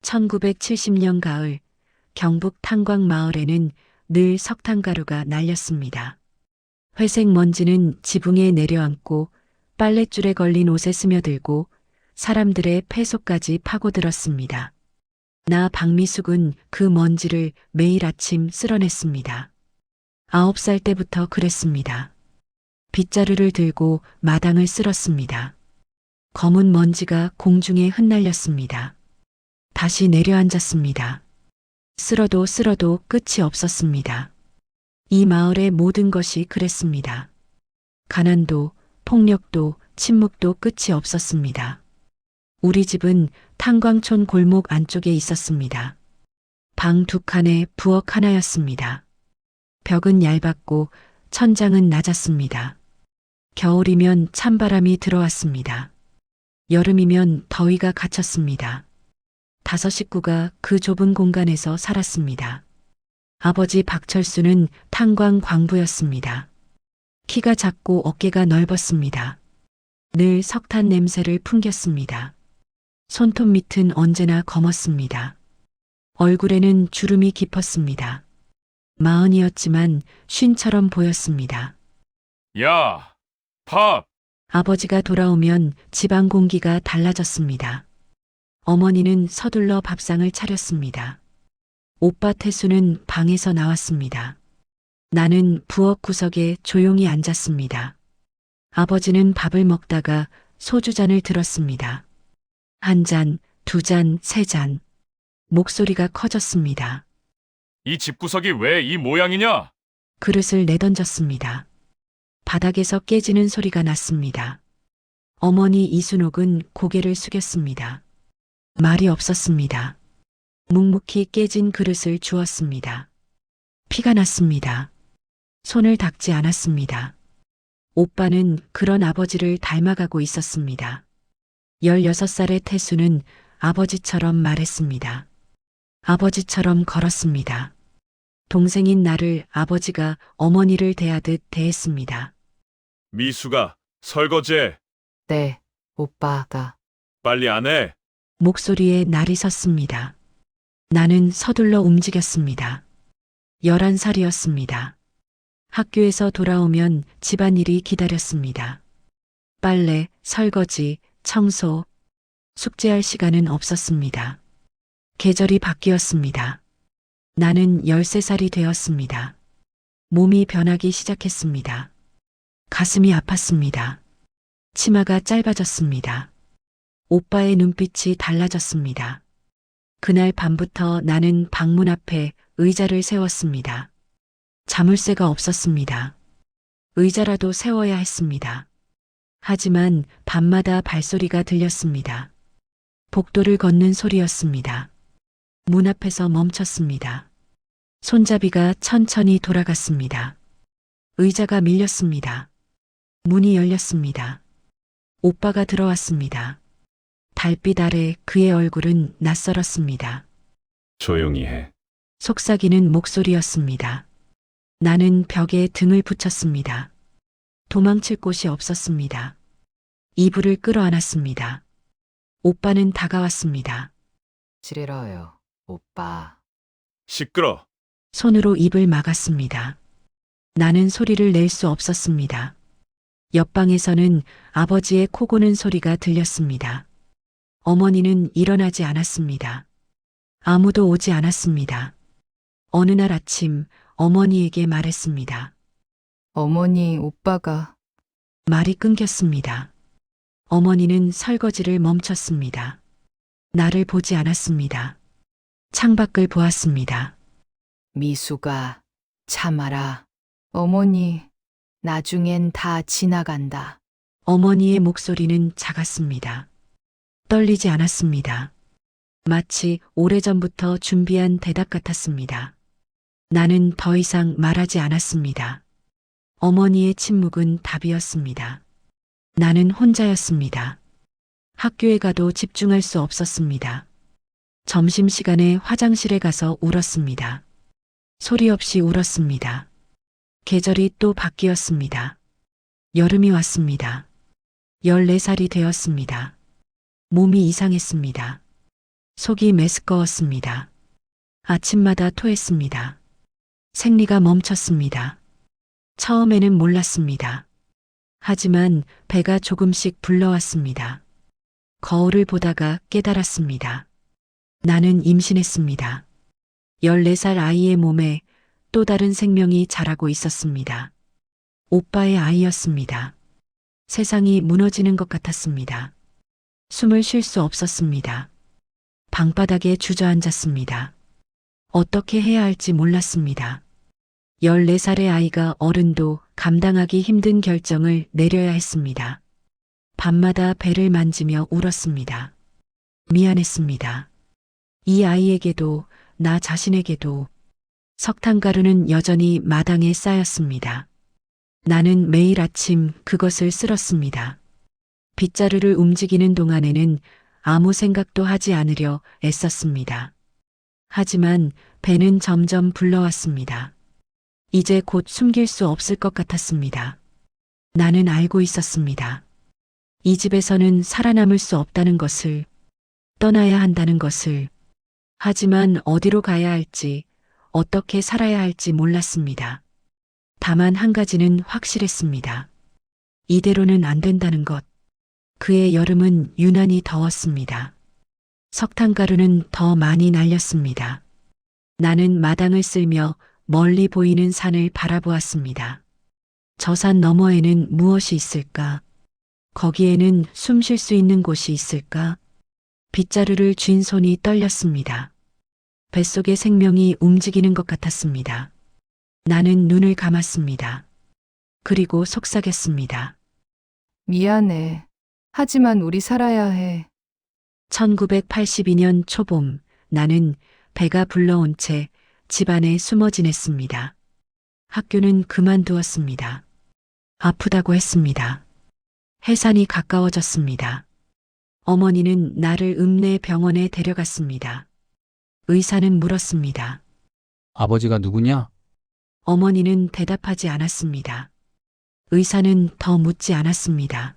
1970년 가을 경북 탄광 마을에는 늘 석탄가루가 날렸습니다. 회색 먼지는 지붕에 내려앉고 빨랫줄에 걸린 옷에 스며들고 사람들의 폐속까지 파고들었습니다. 나 박미숙은 그 먼지를 매일 아침 쓸어냈습니다. 9살 때부터 그랬습니다. 빗자루를 들고 마당을 쓸었습니다. 검은 먼지가 공중에 흩날렸습니다. 다시 내려앉았습니다. 쓸어도 끝이 없었습니다. 이 마을의 모든 것이 그랬습니다. 가난도, 폭력도, 침묵도 끝이 없었습니다. 우리 집은 탄광촌 골목 안쪽에 있었습니다. 방 2칸에 부엌 하나였습니다. 벽은 얇았고 천장은 낮았습니다. 겨울이면 찬바람이 들어왔습니다. 여름이면 더위가 갇혔습니다. 5 식구가 그 좁은 공간에서 살았습니다. 아버지 박철수는 탄광 광부였습니다. 키가 작고 어깨가 넓었습니다. 늘 석탄 냄새를 풍겼습니다. 손톱 밑은 언제나 검었습니다. 얼굴에는 주름이 깊었습니다. 40이었지만 쉰처럼 보였습니다. 야, 밥! 아버지가 돌아오면 집안 공기가 달라졌습니다. 어머니는 서둘러 밥상을 차렸습니다. 오빠 태수는 방에서 나왔습니다. 나는 부엌 구석에 조용히 앉았습니다. 아버지는 밥을 먹다가 소주잔을 들었습니다. 1잔, 2잔, 3잔. 목소리가 커졌습니다. 이 집구석이 왜 이 모양이냐? 그릇을 내던졌습니다. 바닥에서 깨지는 소리가 났습니다. 어머니 이순옥은 고개를 숙였습니다. 말이 없었습니다. 묵묵히 깨진 그릇을 주었습니다. 피가 났습니다. 손을 닦지 않았습니다. 오빠는 그런 아버지를 닮아가고 있었습니다. 16살의 태수는 아버지처럼 말했습니다. 아버지처럼 걸었습니다. 동생인 나를 아버지가 어머니를 대하듯 대했습니다. 미수가 설거지해. 네, 오빠가. 빨리 안 해. 목소리에 날이 섰습니다. 나는 서둘러 움직였습니다. 11살이었습니다. 학교에서 돌아오면 집안일이 기다렸습니다. 빨래, 설거지, 청소, 숙제할 시간은 없었습니다. 계절이 바뀌었습니다. 나는 13살이 되었습니다. 몸이 변하기 시작했습니다. 가슴이 아팠습니다. 치마가 짧아졌습니다. 오빠의 눈빛이 달라졌습니다. 그날 밤부터 나는 방문 앞에 의자를 세웠습니다. 자물쇠가 없었습니다. 의자라도 세워야 했습니다. 하지만 밤마다 발소리가 들렸습니다. 복도를 걷는 소리였습니다. 문 앞에서 멈췄습니다. 손잡이가 천천히 돌아갔습니다. 의자가 밀렸습니다. 문이 열렸습니다. 오빠가 들어왔습니다. 달빛 아래 그의 얼굴은 낯설었습니다. 조용히 해. 속삭이는 목소리였습니다. 나는 벽에 등을 붙였습니다. 도망칠 곳이 없었습니다. 이불을 끌어안았습니다. 오빠는 다가왔습니다. 싫어요, 오빠. 시끄러. 손으로 입을 막았습니다. 나는 소리를 낼 수 없었습니다. 옆방에서는 아버지의 코 고는 소리가 들렸습니다. 어머니는 일어나지 않았습니다. 아무도 오지 않았습니다. 어느 날 아침 어머니에게 말했습니다. 어머니, 오빠가. 말이 끊겼습니다. 어머니는 설거지를 멈췄습니다. 나를 보지 않았습니다. 창밖을 보았습니다. 미수가, 참아라. 어머니, 나중엔 다 지나간다. 어머니의 목소리는 작았습니다. 떨리지 않았습니다. 마치 오래전부터 준비한 대답 같았습니다. 나는 더 이상 말하지 않았습니다. 어머니의 침묵은 답이었습니다. 나는 혼자였습니다. 학교에 가도 집중할 수 없었습니다. 점심시간에 화장실에 가서 울었습니다. 소리 없이 울었습니다. 계절이 또 바뀌었습니다. 여름이 왔습니다. 14살이 되었습니다. 몸이 이상했습니다. 속이 메스꺼웠습니다. 아침마다 토했습니다. 생리가 멈췄습니다. 처음에는 몰랐습니다. 하지만 배가 조금씩 불러왔습니다. 거울을 보다가 깨달았습니다. 나는 임신했습니다. 14살 아이의 몸에 또 다른 생명이 자라고 있었습니다. 오빠의 아이였습니다. 세상이 무너지는 것 같았습니다. 숨을 쉴 수 없었습니다. 방바닥에 주저앉았습니다. 어떻게 해야 할지 몰랐습니다. 14살의 아이가 어른도 감당하기 힘든 결정을 내려야 했습니다. 밤마다 배를 만지며 울었습니다. 미안했습니다. 이 아이에게도 나 자신에게도. 석탄가루는 여전히 마당에 쌓였습니다. 나는 매일 아침 그것을 쓸었습니다. 빗자루를 움직이는 동안에는 아무 생각도 하지 않으려 애썼습니다. 하지만 배는 점점 불러왔습니다. 이제 곧 숨길 수 없을 것 같았습니다. 나는 알고 있었습니다. 이 집에서는 살아남을 수 없다는 것을, 떠나야 한다는 것을. 하지만 어디로 가야 할지, 어떻게 살아야 할지 몰랐습니다. 다만 한 가지는 확실했습니다. 이대로는 안 된다는 것. 그의 여름은 유난히 더웠습니다. 석탄가루는 더 많이 날렸습니다. 나는 마당을 쓸며 멀리 보이는 산을 바라보았습니다. 저 산 너머에는 무엇이 있을까? 거기에는 숨 쉴 수 있는 곳이 있을까? 빗자루를 쥔 손이 떨렸습니다. 뱃속의 생명이 움직이는 것 같았습니다. 나는 눈을 감았습니다. 그리고 속삭였습니다. 미안해. 하지만 우리 살아야 해. 1982년 초봄, 나는 배가 불러온 채 집안에 숨어 지냈습니다. 학교는 그만두었습니다. 아프다고 했습니다. 해산이 가까워졌습니다. 어머니는 나를 읍내 병원에 데려갔습니다. 의사는 물었습니다. 아버지가 누구냐? 어머니는 대답하지 않았습니다. 의사는 더 묻지 않았습니다.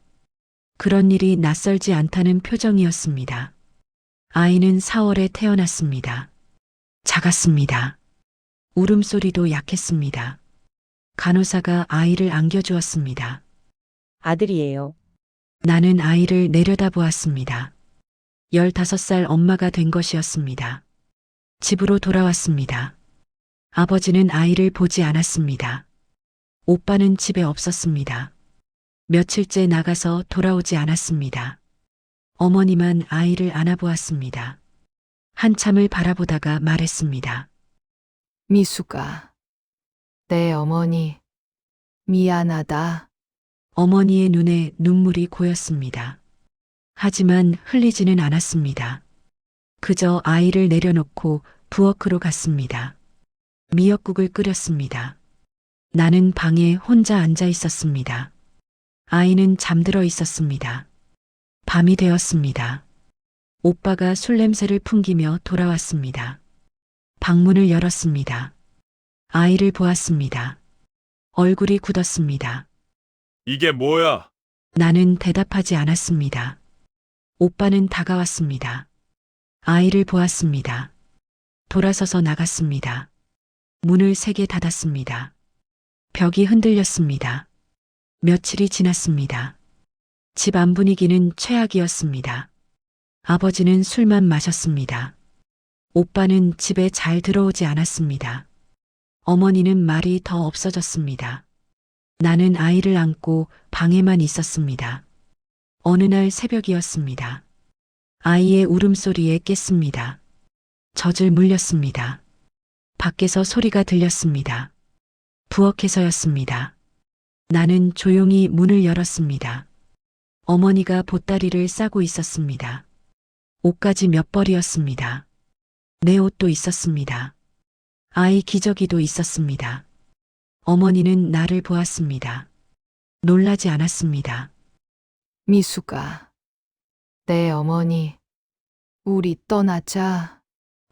그런 일이 낯설지 않다는 표정이었습니다. 아이는 4월에 태어났습니다. 작았습니다. 울음소리도 약했습니다. 간호사가 아이를 안겨주었습니다. 아들이에요. 나는 아이를 내려다보았습니다. 15살 엄마가 된 것이었습니다. 집으로 돌아왔습니다. 아버지는 아이를 보지 않았습니다. 오빠는 집에 없었습니다. 며칠째 나가서 돌아오지 않았습니다. 어머니만 아이를 안아보았습니다. 한참을 바라보다가 말했습니다. 미수가. 내 어머니. 미안하다. 어머니의 눈에 눈물이 고였습니다. 하지만 흘리지는 않았습니다. 그저 아이를 내려놓고 부엌으로 갔습니다. 미역국을 끓였습니다. 나는 방에 혼자 앉아 있었습니다. 아이는 잠들어 있었습니다. 밤이 되었습니다. 오빠가 술 냄새를 풍기며 돌아왔습니다. 방문을 열었습니다. 아이를 보았습니다. 얼굴이 굳었습니다. 이게 뭐야? 나는 대답하지 않았습니다. 오빠는 다가왔습니다. 아이를 보았습니다. 돌아서서 나갔습니다. 문을 세게 닫았습니다. 벽이 흔들렸습니다. 며칠이 지났습니다. 집 안 분위기는 최악이었습니다. 아버지는 술만 마셨습니다. 오빠는 집에 잘 들어오지 않았습니다. 어머니는 말이 더 없어졌습니다. 나는 아이를 안고 방에만 있었습니다. 어느 날 새벽이었습니다. 아이의 울음소리에 깼습니다. 젖을 물렸습니다. 밖에서 소리가 들렸습니다. 부엌에서였습니다. 나는 조용히 문을 열었습니다. 어머니가 보따리를 싸고 있었습니다. 옷까지 몇 벌이었습니다. 내 옷도 있었습니다. 아이 기저귀도 있었습니다. 어머니는 나를 보았습니다. 놀라지 않았습니다. 미수가. 내 어머니. 우리 떠나자.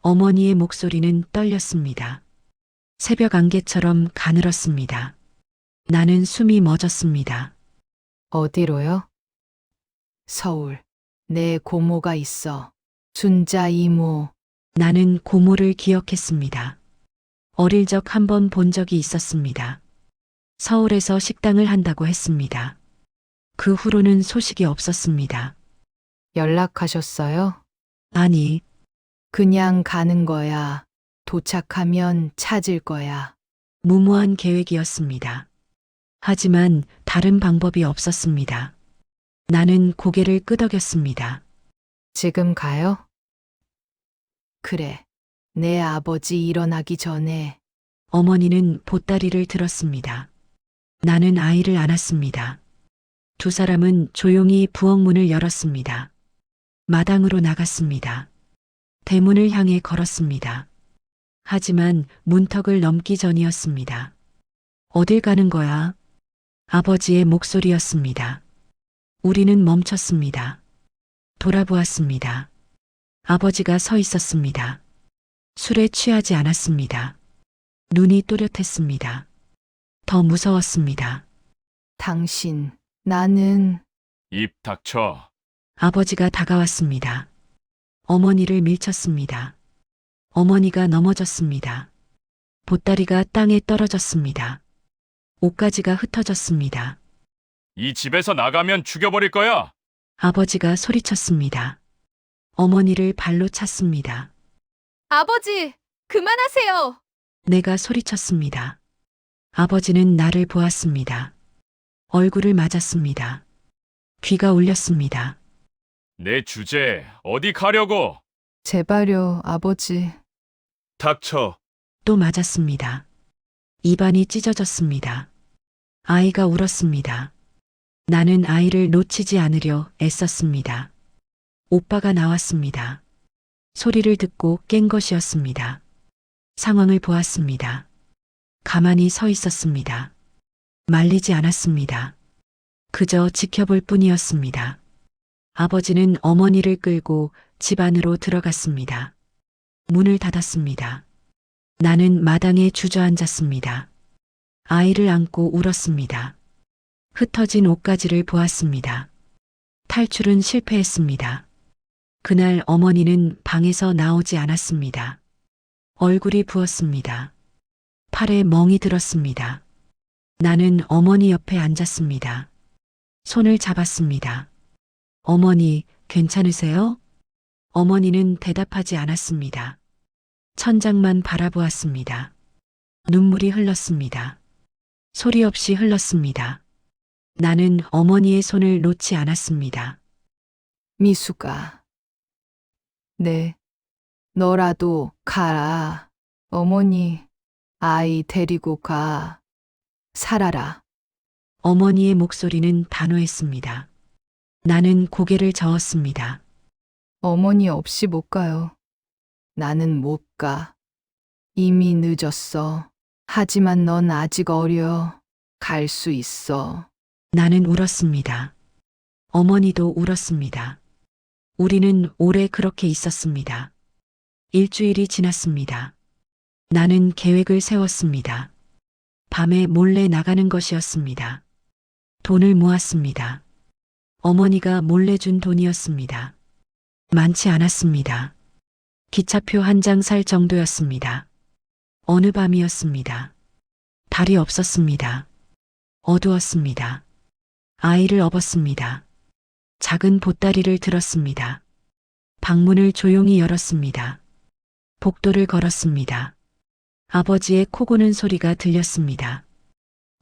어머니의 목소리는 떨렸습니다. 새벽 안개처럼 가늘었습니다. 나는 숨이 멎었습니다. 어디로요? 서울. 내 고모가 있어. 순자 이모, 나는 고모를 기억했습니다. 어릴 적 한 번 본 적이 있었습니다. 서울에서 식당을 한다고 했습니다. 그 후로는 소식이 없었습니다. 연락하셨어요? 아니, 그냥 가는 거야. 도착하면 찾을 거야. 무모한 계획이었습니다. 하지만 다른 방법이 없었습니다. 나는 고개를 끄덕였습니다. 지금 가요? 그래. 내 아버지 일어나기 전에 어머니는 보따리를 들었습니다. 나는 아이를 안았습니다. 두 사람은 조용히 부엌문을 열었습니다. 마당으로 나갔습니다. 대문을 향해 걸었습니다. 하지만 문턱을 넘기 전이었습니다. 어딜 가는 거야? 아버지의 목소리였습니다. 우리는 멈췄습니다. 돌아보았습니다. 아버지가 서 있었습니다. 술에 취하지 않았습니다. 눈이 또렷했습니다. 더 무서웠습니다. 당신, 나는 입 닥쳐. 아버지가 다가왔습니다. 어머니를 밀쳤습니다. 어머니가 넘어졌습니다. 보따리가 땅에 떨어졌습니다. 옷가지가 흩어졌습니다. 이 집에서 나가면 죽여버릴 거야. 아버지가 소리쳤습니다. 어머니를 발로 찼습니다. 아버지, 그만하세요. 내가 소리쳤습니다. 아버지는 나를 보았습니다. 얼굴을 맞았습니다. 귀가 울렸습니다. 내 주제에 어디 가려고? 제발요, 아버지. 닥쳐. 또 맞았습니다. 입안이 찢어졌습니다. 아이가 울었습니다. 나는 아이를 놓치지 않으려 애썼습니다. 오빠가 나왔습니다. 소리를 듣고 깬 것이었습니다. 상황을 보았습니다. 가만히 서 있었습니다. 말리지 않았습니다. 그저 지켜볼 뿐이었습니다. 아버지는 어머니를 끌고 집 안으로 들어갔습니다. 문을 닫았습니다. 나는 마당에 주저앉았습니다. 아이를 안고 울었습니다. 흩어진 옷가지를 보았습니다. 탈출은 실패했습니다. 그날 어머니는 방에서 나오지 않았습니다. 얼굴이 부었습니다. 팔에 멍이 들었습니다. 나는 어머니 옆에 앉았습니다. 손을 잡았습니다. 어머니, 괜찮으세요? 어머니는 대답하지 않았습니다. 천장만 바라보았습니다. 눈물이 흘렀습니다. 소리 없이 흘렀습니다. 나는 어머니의 손을 놓지 않았습니다. 미수가. 네. 너라도 가라. 어머니, 아이 데리고 가. 살아라. 어머니의 목소리는 단호했습니다. 나는 고개를 저었습니다. 어머니 없이 못 가요. 나는 못 가. 이미 늦었어. 하지만 넌 아직 어려. 갈 수 있어. 나는 울었습니다. 어머니도 울었습니다. 우리는 오래 그렇게 있었습니다. 일주일이 지났습니다. 나는 계획을 세웠습니다. 밤에 몰래 나가는 것이었습니다. 돈을 모았습니다. 어머니가 몰래 준 돈이었습니다. 많지 않았습니다. 기차표 한 장 살 정도였습니다. 어느 밤이었습니다. 달이 없었습니다. 어두웠습니다. 아이를 업었습니다. 작은 보따리를 들었습니다. 방문을 조용히 열었습니다. 복도를 걸었습니다. 아버지의 코 고는 소리가 들렸습니다.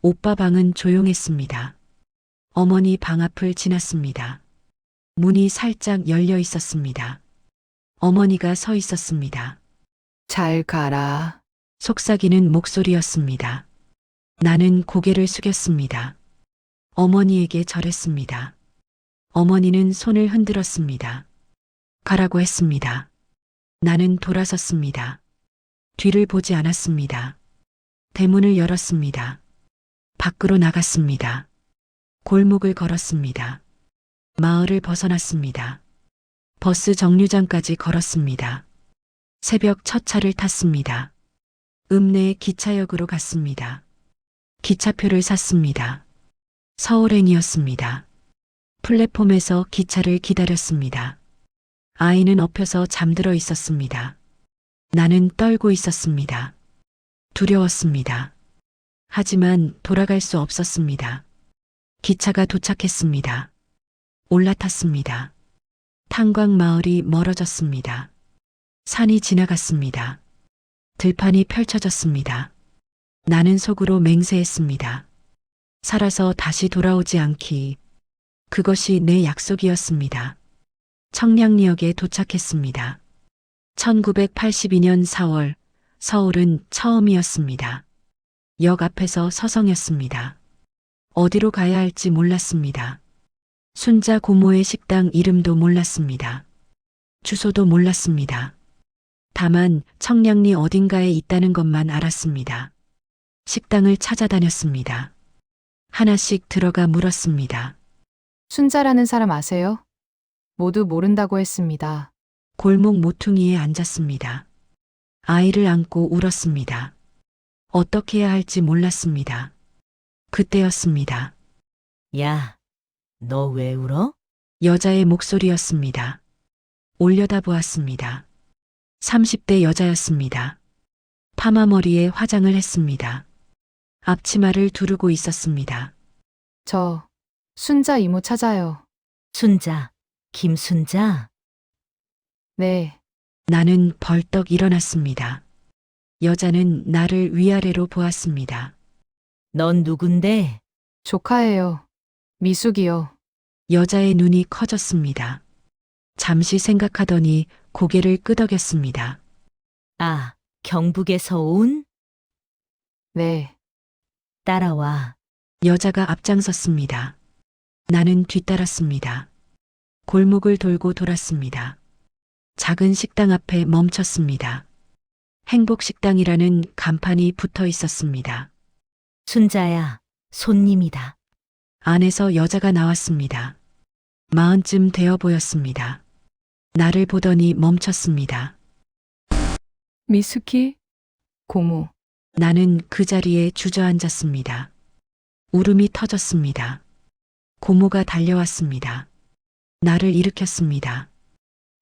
오빠 방은 조용했습니다. 어머니 방 앞을 지났습니다. 문이 살짝 열려 있었습니다. 어머니가 서 있었습니다. 잘 가라. 속삭이는 목소리였습니다. 나는 고개를 숙였습니다. 어머니에게 절했습니다. 어머니는 손을 흔들었습니다. 가라고 했습니다. 나는 돌아섰습니다. 뒤를 보지 않았습니다. 대문을 열었습니다. 밖으로 나갔습니다. 골목을 걸었습니다. 마을을 벗어났습니다. 버스 정류장까지 걸었습니다. 새벽 첫 차를 탔습니다. 읍내 기차역으로 갔습니다. 기차표를 샀습니다. 서울행이었습니다. 플랫폼에서 기차를 기다렸습니다. 아이는 엎혀서 잠들어 있었습니다. 나는 떨고 있었습니다. 두려웠습니다. 하지만 돌아갈 수 없었습니다. 기차가 도착했습니다. 올라탔습니다. 탄광 마을이 멀어졌습니다. 산이 지나갔습니다. 들판이 펼쳐졌습니다. 나는 속으로 맹세했습니다. 살아서 다시 돌아오지 않기. 그것이 내 약속이었습니다. 청량리역에 도착했습니다. 1982년 4월, 서울은 처음이었습니다. 역 앞에서 서성였습니다. 어디로 가야 할지 몰랐습니다. 순자 고모의 식당 이름도 몰랐습니다. 주소도 몰랐습니다. 다만 청량리 어딘가에 있다는 것만 알았습니다. 식당을 찾아다녔습니다. 하나씩 들어가 물었습니다. 순자라는 사람 아세요? 모두 모른다고 했습니다. 골목 모퉁이에 앉았습니다. 아이를 안고 울었습니다. 어떻게 해야 할지 몰랐습니다. 그때였습니다. 야, 너 왜 울어? 여자의 목소리였습니다. 올려다 보았습니다. 30대 여자였습니다. 파마머리에 화장을 했습니다. 앞치마를 두르고 있었습니다. 저 순자 이모 찾아요. 순자, 김순자? 네, 나는 벌떡 일어났습니다. 여자는 나를 위아래로 보았습니다. 넌 누군데? 조카예요. 미숙이요. 여자의 눈이 커졌습니다. 잠시 생각하더니 고개를 끄덕였습니다. 아, 경북에서 온? 네, 따라와. 여자가 앞장섰습니다. 나는 뒤따랐습니다. 골목을 돌고 돌았습니다. 작은 식당 앞에 멈췄습니다. 행복식당이라는 간판이 붙어 있었습니다. 순자야, 손님이다. 안에서 여자가 나왔습니다. 마흔쯤 되어 보였습니다. 나를 보더니 멈췄습니다. 미숙이? 고모, 나는 그 자리에 주저앉았습니다. 울음이 터졌습니다. 고모가 달려왔습니다. 나를 일으켰습니다.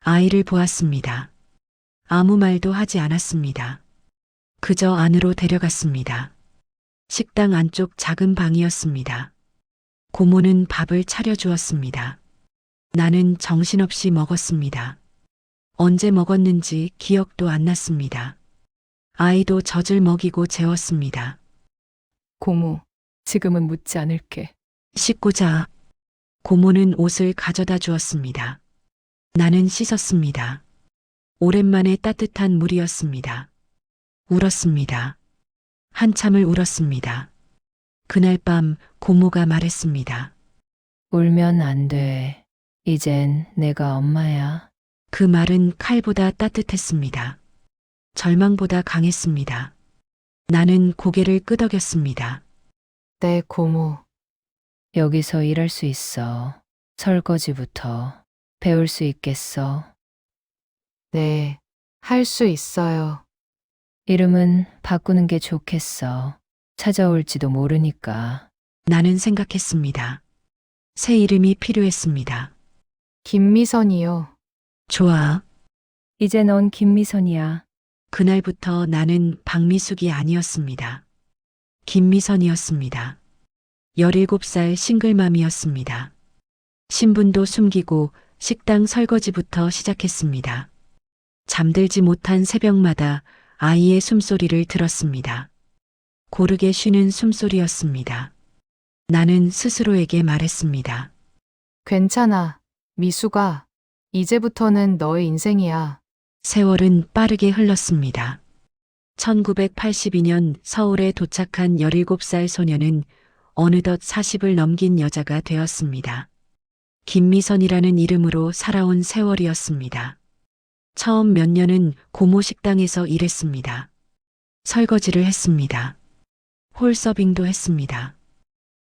아이를 보았습니다. 아무 말도 하지 않았습니다. 그저 안으로 데려갔습니다. 식당 안쪽 작은 방이었습니다. 고모는 밥을 차려주었습니다. 나는 정신없이 먹었습니다. 언제 먹었는지 기억도 안 났습니다. 아이도 젖을 먹이고 재웠습니다. 고모, 지금은 묻지 않을게. 씻고자 고모는 옷을 가져다 주었습니다. 나는 씻었습니다. 오랜만에 따뜻한 물이었습니다. 울었습니다. 한참을 울었습니다. 그날 밤 고모가 말했습니다. 울면 안 돼. 이젠 내가 엄마야. 그 말은 칼보다 따뜻했습니다. 절망보다 강했습니다. 나는 고개를 끄덕였습니다. 네, 고모. 여기서 일할 수 있어. 설거지부터 배울 수 있겠어. 네, 할 수 있어요. 이름은 바꾸는 게 좋겠어. 찾아올지도 모르니까. 나는 생각했습니다. 새 이름이 필요했습니다. 김미선이요. 좋아. 이제 넌 김미선이야. 그날부터 나는 박미숙이 아니었습니다. 김미선이었습니다. 17살 싱글맘이었습니다. 신분도 숨기고 식당 설거지부터 시작했습니다. 잠들지 못한 새벽마다 아이의 숨소리를 들었습니다. 고르게 쉬는 숨소리였습니다. 나는 스스로에게 말했습니다. 괜찮아. 미수가. 이제부터는 너의 인생이야. 세월은 빠르게 흘렀습니다. 1982년 서울에 도착한 17살 소녀는 어느덧 40을 넘긴 여자가 되었습니다. 김미선이라는 이름으로 살아온 세월이었습니다. 처음 몇 년은 고모 식당에서 일했습니다. 설거지를 했습니다. 홀서빙도 했습니다.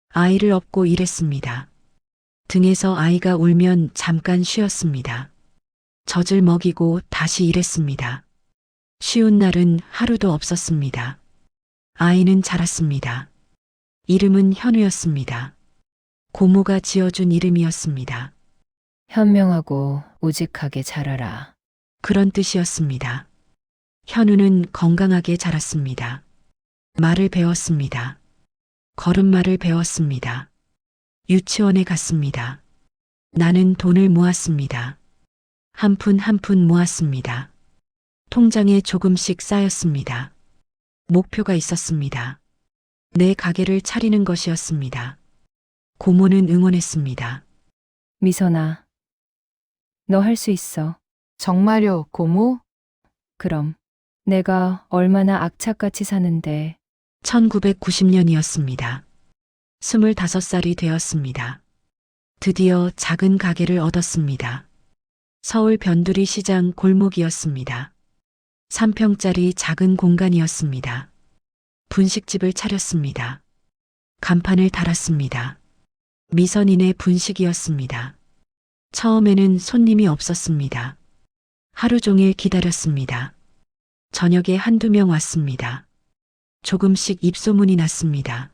아이를 업고 일했습니다. 등에서 아이가 울면 잠깐 쉬었습니다. 젖을 먹이고 다시 일했습니다. 쉬운 날은 하루도 없었습니다. 아이는 자랐습니다. 이름은 현우였습니다. 고모가 지어준 이름이었습니다. 현명하고 우직하게 자라라. 그런 뜻이었습니다. 현우는 건강하게 자랐습니다. 말을 배웠습니다. 걸음마를 배웠습니다. 유치원에 갔습니다. 나는 돈을 모았습니다. 한 푼 한 푼 모았습니다. 통장에 조금씩 쌓였습니다. 목표가 있었습니다. 내 가게를 차리는 것이었습니다. 고모는 응원했습니다. 미선아, 너 할 수 있어. 정말요, 고모? 그럼 내가 얼마나 악착같이 사는데 1990년이었습니다. 25살이 되었습니다. 드디어 작은 가게를 얻었습니다. 서울 변두리 시장 골목이었습니다. 3평짜리 작은 공간이었습니다. 분식집을 차렸습니다. 간판을 달았습니다. 미선인의 분식이었습니다. 처음에는 손님이 없었습니다. 하루 종일 기다렸습니다. 저녁에 한두 명 왔습니다. 조금씩 입소문이 났습니다.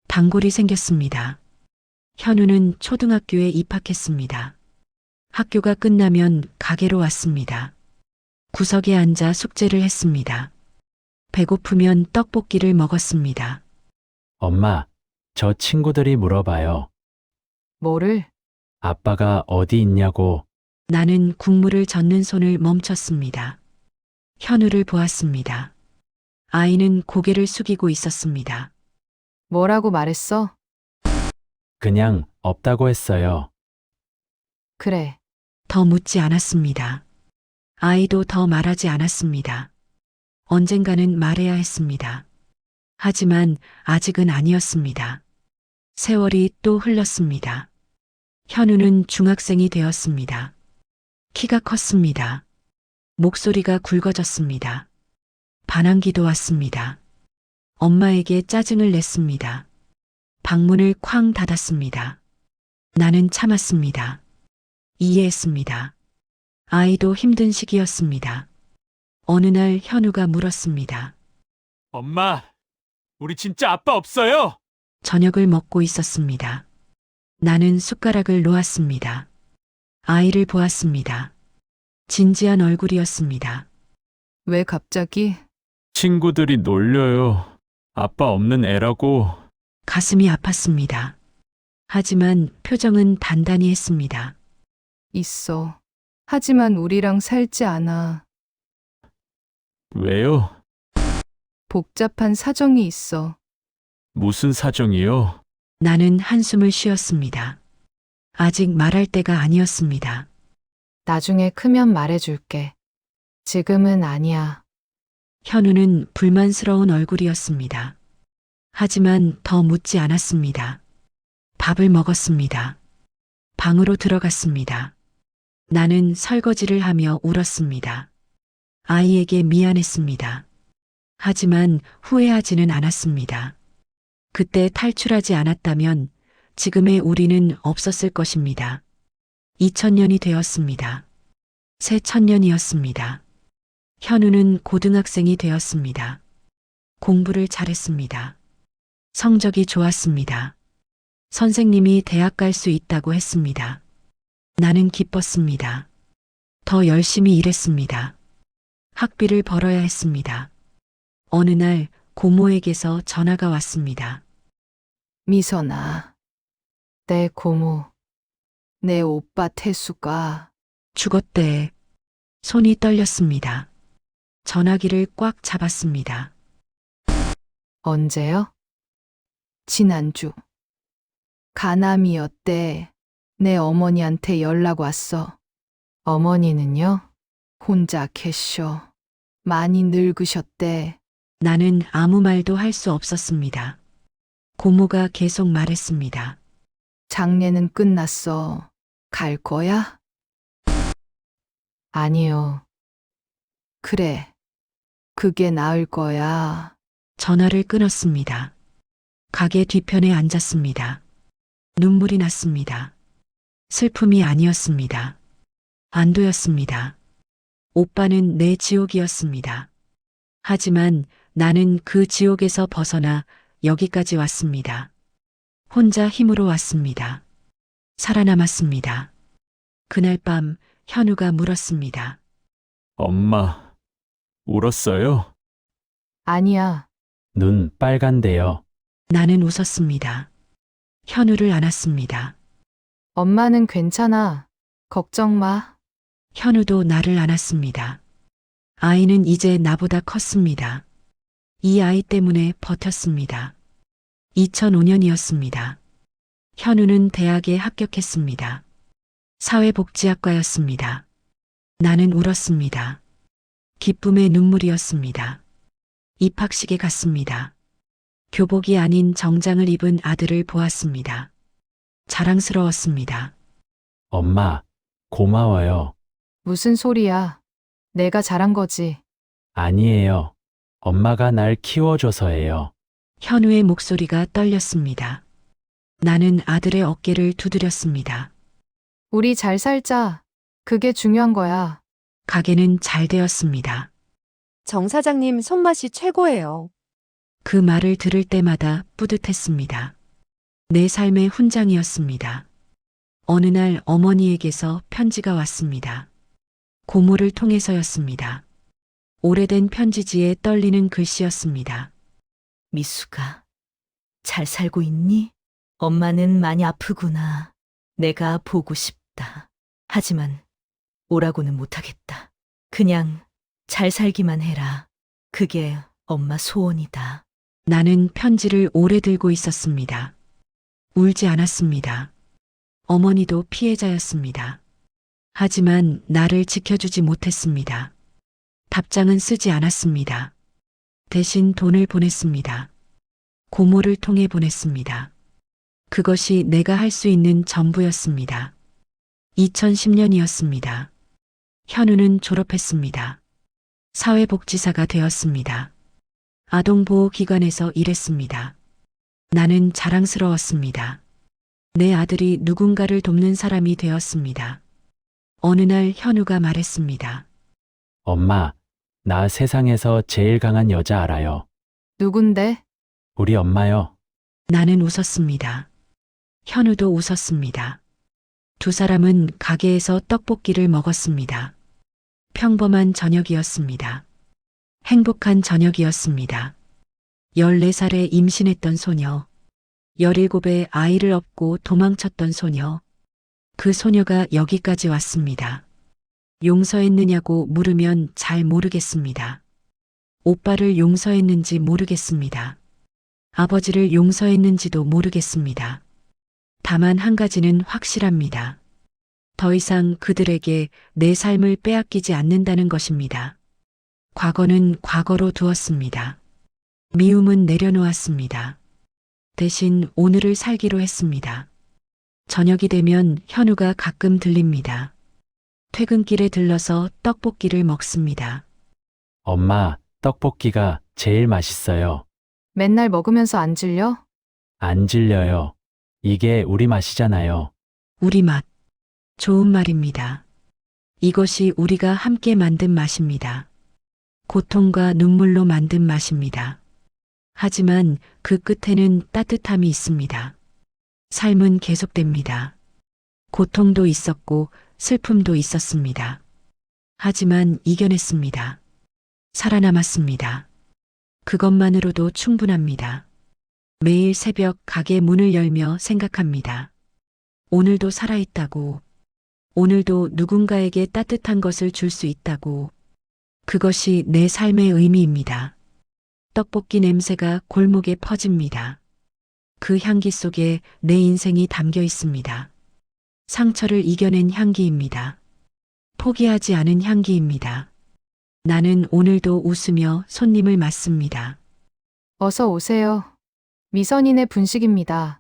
단골이 생겼습니다. 현우는 초등학교에 입학했습니다. 학교가 끝나면 가게로 왔습니다. 구석에 앉아 숙제를 했습니다. 배고프면 떡볶이를 먹었습니다. 엄마, 저 친구들이 물어봐요. 뭐를? 아빠가 어디 있냐고. 나는 국물을 젓는 손을 멈췄습니다. 현우를 보았습니다. 아이는 고개를 숙이고 있었습니다. 뭐라고 말했어? 그냥 없다고 했어요. 그래. 더 묻지 않았습니다. 아이도 더 말하지 않았습니다. 언젠가는 말해야 했습니다. 하지만 아직은 아니었습니다. 세월이 또 흘렀습니다. 현우는 중학생이 되었습니다. 키가 컸습니다. 목소리가 굵어졌습니다. 반항기도 왔습니다. 엄마에게 짜증을 냈습니다. 방문을 쾅 닫았습니다. 나는 참았습니다. 이해했습니다. 아이도 힘든 시기였습니다. 어느 날 현우가 물었습니다. 엄마, 우리 진짜 아빠 없어요? 저녁을 먹고 있었습니다. 나는 숟가락을 놓았습니다. 아이를 보았습니다. 진지한 얼굴이었습니다. 왜 갑자기? 친구들이 놀려요. 아빠 없는 애라고. 가슴이 아팠습니다. 하지만 표정은 단단히 했습니다. 있어. 하지만 우리랑 살지 않아. 왜요? 복잡한 사정이 있어. 무슨 사정이요? 나는 한숨을 쉬었습니다. 아직 말할 때가 아니었습니다. 나중에 크면 말해줄게. 지금은 아니야. 현우는 불만스러운 얼굴이었습니다. 하지만 더 묻지 않았습니다. 밥을 먹었습니다. 방으로 들어갔습니다. 나는 설거지를 하며 울었습니다. 아이에게 미안했습니다. 하지만 후회하지는 않았습니다. 그때 탈출하지 않았다면 지금의 우리는 없었을 것입니다. 2000년이 되었습니다. 새 천년이었습니다. 현우는 고등학생이 되었습니다. 공부를 잘했습니다. 성적이 좋았습니다. 선생님이 대학 갈 수 있다고 했습니다. 나는 기뻤습니다. 더 열심히 일했습니다. 학비를 벌어야 했습니다. 어느 날 고모에게서 전화가 왔습니다. 미선아. 내 고모. 내 오빠 태수가 죽었대. 손이 떨렸습니다. 전화기를 꽉 잡았습니다. 언제요? 지난주. 가남이었대. 내 어머니한테 연락 왔어. 어머니는요? 혼자 계셔. 많이 늙으셨대. 나는 아무 말도 할 수 없었습니다. 고모가 계속 말했습니다. 장례는 끝났어. 갈 거야? 아니요. 그래. 그게 나을 거야. 전화를 끊었습니다. 가게 뒤편에 앉았습니다. 눈물이 났습니다. 슬픔이 아니었습니다. 안도였습니다. 오빠는 내 지옥이었습니다. 하지만 나는 그 지옥에서 벗어나 여기까지 왔습니다. 혼자 힘으로 왔습니다. 살아남았습니다. 그날 밤 현우가 물었습니다. 엄마, 울었어요? 아니야. 눈 빨간데요. 나는 웃었습니다. 현우를 안았습니다. 엄마는 괜찮아. 걱정 마. 현우도 나를 안았습니다. 아이는 이제 나보다 컸습니다. 이 아이 때문에 버텼습니다. 2005년이었습니다. 현우는 대학에 합격했습니다. 사회복지학과였습니다. 나는 울었습니다. 기쁨의 눈물이었습니다. 입학식에 갔습니다. 교복이 아닌 정장을 입은 아들을 보았습니다. 자랑스러웠습니다. 엄마, 고마워요. 무슨 소리야. 내가 잘한 거지. 아니에요. 엄마가 날 키워줘서예요. 현우의 목소리가 떨렸습니다. 나는 아들의 어깨를 두드렸습니다. 우리 잘 살자. 그게 중요한 거야. 가게는 잘 되었습니다. 정 사장님 손맛이 최고예요. 그 말을 들을 때마다 뿌듯했습니다. 내 삶의 훈장이었습니다. 어느 날 어머니에게서 편지가 왔습니다. 고모를 통해서였습니다. 오래된 편지지에 떨리는 글씨였습니다. 미수가, 잘 살고 있니? 엄마는 많이 아프구나. 내가 보고 싶다. 하지만 오라고는 못하겠다. 그냥 잘 살기만 해라. 그게 엄마 소원이다. 나는 편지를 오래 들고 있었습니다. 울지 않았습니다. 어머니도 피해자였습니다. 하지만 나를 지켜주지 못했습니다. 답장은 쓰지 않았습니다. 대신 돈을 보냈습니다. 고모를 통해 보냈습니다. 그것이 내가 할 수 있는 전부였습니다. 2010년이었습니다. 현우는 졸업했습니다. 사회복지사가 되었습니다. 아동보호기관에서 일했습니다. 나는 자랑스러웠습니다. 내 아들이 누군가를 돕는 사람이 되었습니다. 어느 날 현우가 말했습니다. 엄마, 나 세상에서 제일 강한 여자 알아요. 누군데? 우리 엄마요. 나는 웃었습니다. 현우도 웃었습니다. 두 사람은 가게에서 떡볶이를 먹었습니다. 평범한 저녁이었습니다. 행복한 저녁이었습니다. 14살에 임신했던 소녀, 17에 아이를 업고 도망쳤던 소녀, 그 소녀가 여기까지 왔습니다. 용서했느냐고 물으면 잘 모르겠습니다. 오빠를 용서했는지 모르겠습니다. 아버지를 용서했는지도 모르겠습니다. 다만 한 가지는 확실합니다. 더 이상 그들에게 내 삶을 빼앗기지 않는다는 것입니다. 과거는 과거로 두었습니다. 미움은 내려놓았습니다. 대신 오늘을 살기로 했습니다. 저녁이 되면 현우가 가끔 들립니다. 퇴근길에 들러서 떡볶이를 먹습니다. 엄마, 떡볶이가 제일 맛있어요. 맨날 먹으면서 안 질려? 안 질려요. 이게 우리 맛이잖아요. 우리 맛. 좋은 말입니다. 이것이 우리가 함께 만든 맛입니다. 고통과 눈물로 만든 맛입니다. 하지만 그 끝에는 따뜻함이 있습니다. 삶은 계속됩니다. 고통도 있었고 슬픔도 있었습니다. 하지만 이겨냈습니다. 살아남았습니다. 그것만으로도 충분합니다. 매일 새벽 가게 문을 열며 생각합니다. 오늘도 살아있다고. 오늘도 누군가에게 따뜻한 것을 줄 수 있다고. 그것이 내 삶의 의미입니다. 떡볶이 냄새가 골목에 퍼집니다. 그 향기 속에 내 인생이 담겨 있습니다. 상처를 이겨낸 향기입니다. 포기하지 않은 향기입니다. 나는 오늘도 웃으며 손님을 맞습니다. 어서 오세요. 미선인의 분식입니다.